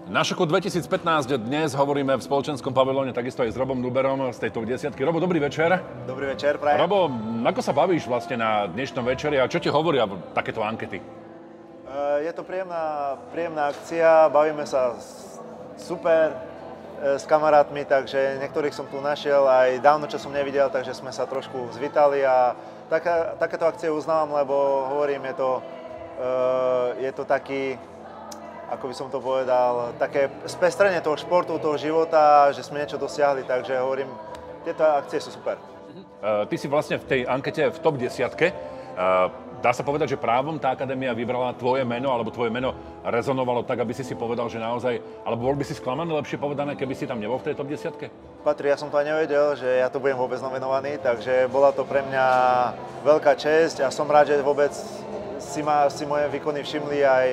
Na Šoku 2015 dnes hovoríme v spoločenskom pavilóne takisto aj s Robom Nuberom z tejto desiatky. Robo, dobrý večer. Dobrý večer, prajem. Robo, ako sa bavíš vlastne na dnešnom večeri a čo ti hovoria takéto ankety? Je to príjemná akcia, bavíme sa super s kamarátmi, takže niektorých som tu našiel aj dávno, čo som nevidel, takže sme sa trošku zvítali a takéto akcie uznávam, lebo hovorím, je to taký, ako by som to povedal, také spestrenie toho športu, toho života, že sme niečo dosiahli, takže hovorím, tieto akcie sú super. Ty si vlastne v tej ankete v top 10. Dá sa povedať, že právom tá akadémia vybrala tvoje meno, alebo tvoje meno rezonovalo tak, aby si povedal, že naozaj, alebo bol by si sklamaný, lepšie povedané, keby si tam nebol v tej top 10? Patri, ja som to aj nevedel, že ja tu budem vôbec nominovaný, takže bola to pre mňa veľká česť a som rád, že vôbec si moje výkony všimli aj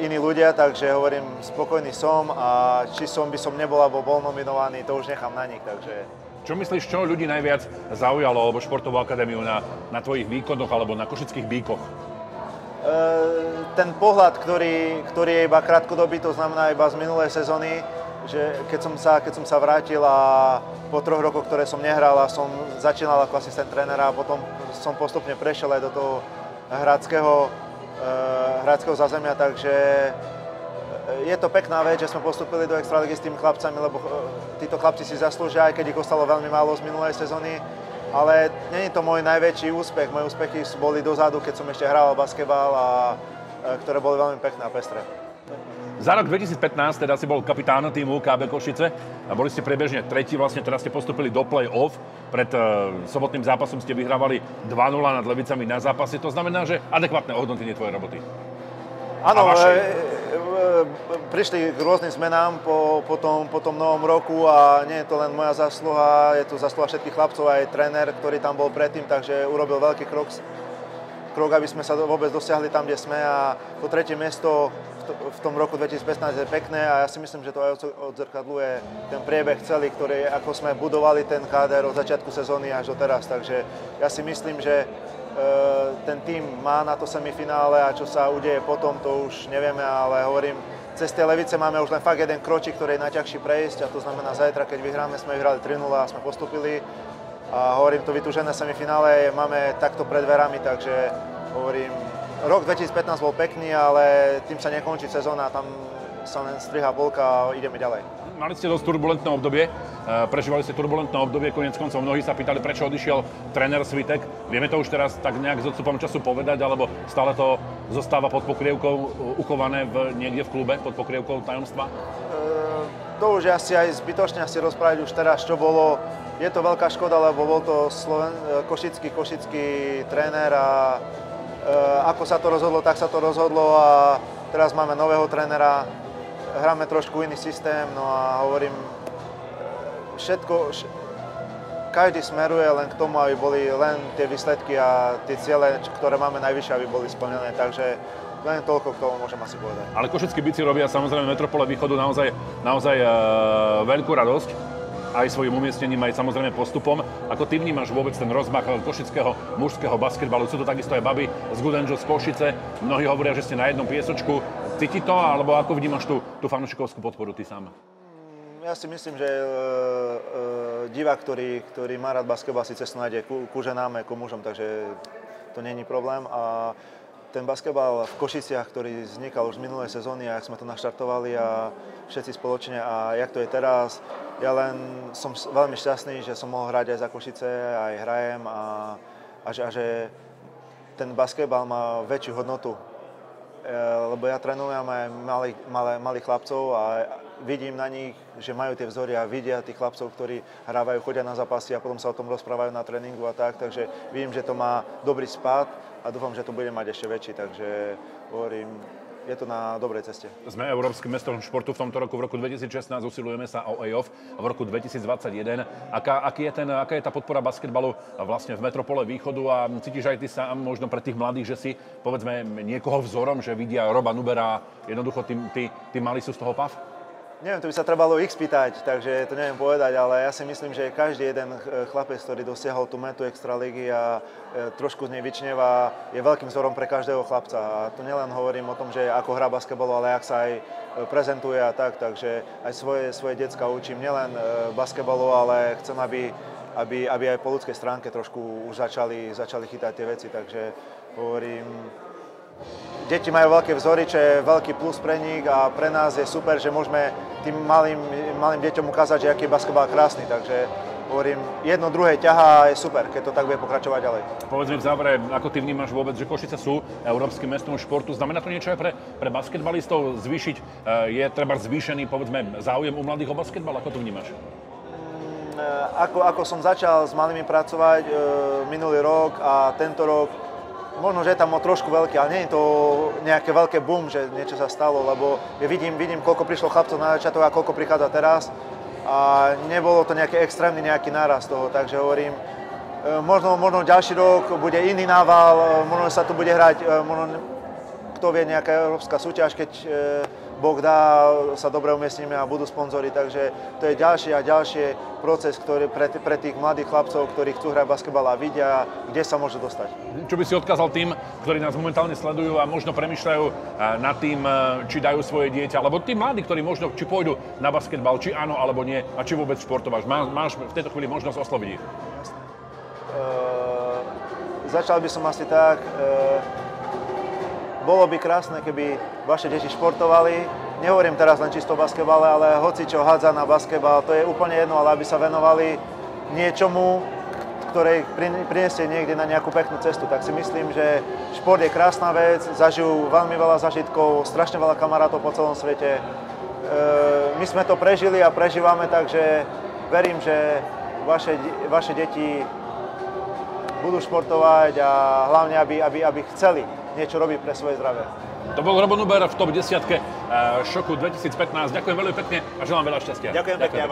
iní ľudia, takže hovorím, spokojný som a či by som nebol alebo bol nominovaný, to už nechám na nich, takže... Čo myslíš, čo ľudí najviac zaujalo, alebo športovú akadémiu na tvojich výkonoch alebo na košických bíkoch? Ten pohľad, ktorý je iba krátkodobý, to znamená iba z minulej sezóny, že keď som sa vrátil a po 3 rokoch, ktoré som nehral a som začínal ako asistent trénera a potom som postupne prešiel aj do toho hradského zázemia, takže je to pekná vec, že sme postúpili do extraligy s tými chlapcami, lebo títo chlapci si zaslúžia, aj keď ich ostalo veľmi málo z minulej sezóny. Ale nie je to môj najväčší úspech. Moje úspechy boli dozadu, keď som ešte hral basketbal a ktoré boli veľmi pekné a pestré. Za rok 2015 teda si bol kapitán týmu KB Košice a boli ste priebežne tretí, vlastne teraz ste postúpili do play-off. Pred sobotným zápasom ste vyhrávali 2-0 nad Levicami na zápasy. To znamená, že adekvátne ohodnotenie tvojej roboty. Áno, prišli k rôznym zmenám po tom novom roku a nie je to len moja zásluha, je to zásluha všetkých chlapcov, aj tréner, ktorý tam bol predtým, takže urobil veľký krok, aby sme sa vôbec dosiahli tam, kde sme a to tretie miesto v tom roku 2015 je pekné a ja si myslím, že to aj odzrkadľuje ten priebeh celý, ako sme budovali ten káder od začiatku sezóny až do teraz, takže ja si myslím, že ten tím má na to semifinále a čo sa udeje potom, to už nevieme, ale hovorím, cez tie Levice máme už len fakt jeden kročík, ktorý je najťažší prejsť a to znamená zajtra, keď vyhráme, sme vyhrali 3-0 a sme postúpili a hovorím, to vytúžené semifinále máme takto pred dverami, takže hovorím, rok 2015 bol pekný, ale tým sa nekončí sezóna, tam sa len striha polka a ideme ďalej. Mali ste dosť turbulentné obdobie, prežívali ste turbulentné obdobie, koniec koncov mnohí sa pýtali, prečo odišiel tréner Svitek. Vieme to už teraz tak nejak s odstupom času povedať, alebo stále to zostáva pod pokrievkou uchované niekde v klube, pod pokrievkou tajomstva? To už je asi aj zbytočne rozprávať už teraz, čo bolo. Je to veľká škoda, lebo bol to košický tréner a ako sa to rozhodlo, tak sa to rozhodlo a teraz máme nového trénera. Hráme trošku iný systém, no a hovorím, každý smeruje len k tomu, aby boli len tie výsledky a tie ciele, ktoré máme najvyššie, aby boli splnené, takže len toľko k tomu môžem asi povedať. Ale košickí bici robia samozrejme Metropole Východu naozaj veľkú radosť, aj svojim umiestnením, aj samozrejme postupom. Ako ty vnímaš vôbec ten rozmach košického mužského basketbalu? Sú to takisto aj baby z Good Angels z Košice. Mnohí hovoria, že ste na jednom piesočku. Cíti to, alebo ako vnímaš tú fanúšikovskú podporu ty sám? Ja si myslím, že divák, ktorý má rád basketbal, si cestu nájde ku ženám, ku mužom, takže to nie je problém. A ten basketbal v Košiciach, ktorý vznikal už z minulej sezóny a jak sme to naštartovali a všetci spoločne a jak to je teraz, ja len som veľmi šťastný, že som mohol hrať aj za Košice, aj hrajem a že ten basketbal má väčšiu hodnotu. Lebo ja trénujem aj malých chlapcov a vidím na nich, že majú tie vzory a vidia tých chlapcov, ktorí hrávajú, chodia na zápasy a potom sa o tom rozprávajú na tréningu a tak, takže vidím, že to má dobrý spád a dúfam, že to bude mať ešte väčší, takže hovorím, je to na dobrej ceste. Sme európskym mestom športu v tomto roku, v roku 2016 usilujeme sa o AOF, v roku 2021. Aká je tá podpora basketbalu vlastne v Metropole Východu a cítiš aj ty sám možno pre tých mladých, že si povedzme niekoho vzorom, že vidia Roba Nubera, jednoducho tí mali sú z toho pav? Neviem, to by sa trebalo ich spýtať, takže to neviem povedať, ale ja si myslím, že každý jeden chlapec, ktorý dosiahol tú metu extraligy a trošku z nej vyčnieva, je veľkým vzorom pre každého chlapca. A to nielen hovorím o tom, že ako hrá basketbal, ale ak sa aj prezentuje a tak, takže aj svoje decka učím nielen basketbalu, ale chcem, aby aj po ľudskej stránke trošku už začali chytať tie veci, takže hovorím, deti majú veľké vzory, čo je veľký plus pre nich a pre nás je super, že môžeme tým malým deťom ukázať, že aký je basketbal krásny. Takže hovorím, jedno druhé ťahá a je super, keď to tak bude pokračovať ďalej. Povedz mi v závere, ako ty vnímaš vôbec, že Košice sú európskym mestom športu. Znamená to niečo aj pre basketbalistov zvýšiť? Je treba zvýšený, povedzme, záujem u mladých o basketbal? Ako to vnímaš? Ako som začal s malými pracovať minulý rok a tento rok, možno, že je tam trošku veľký, ale nie je to nejaké veľké boom, že niečo sa stalo, lebo ja vidím, koľko prišlo chlapcov na začiatok a koľko prichádza teraz a nebolo to nejaký extrémny nejaký nárast toho, takže hovorím, možno ďalší rok bude iný nával, možno sa tu bude hrať, možno kto vie, nejaká európska súťaž, keď Boh dá, sa dobre umiestnime a budú sponzori, takže to je ďalší a ďalší proces, ktorý pre tých mladých chlapcov, ktorí chcú hrať basketbal a vidia, kde sa môže dostať. Čo by si odkázal tým, ktorí nás momentálne sledujú a možno premýšľajú nad tým, či dajú svoje dieťa, alebo tí mladí, ktorí možno či pôjdu na basketbal, či áno alebo nie, a či vôbec športováš. Máš v tejto chvíli možnosť osloviť ich? Jasné. Začal by som asi tak. Bolo by krásne, keby vaše deti športovali. Nehovorím teraz len čisto o basketbale, ale hoci čo hádza na basketbal, to je úplne jedno, ale aby sa venovali niečomu, ktoré prinesie niekde na nejakú peknú cestu. Tak si myslím, že šport je krásna vec, zažijú veľmi veľa zážitkov, strašne veľa kamarátov po celom svete. My sme to prežili a prežívame, takže verím, že vaše deti budú športovať a hlavne, aby chceli niečo robiť pre svoje zdravie. To bol Robo Nuber v top 10 Šoku 2015. Ďakujem veľmi pekne a želám veľa šťastia. Ďakujem pekne.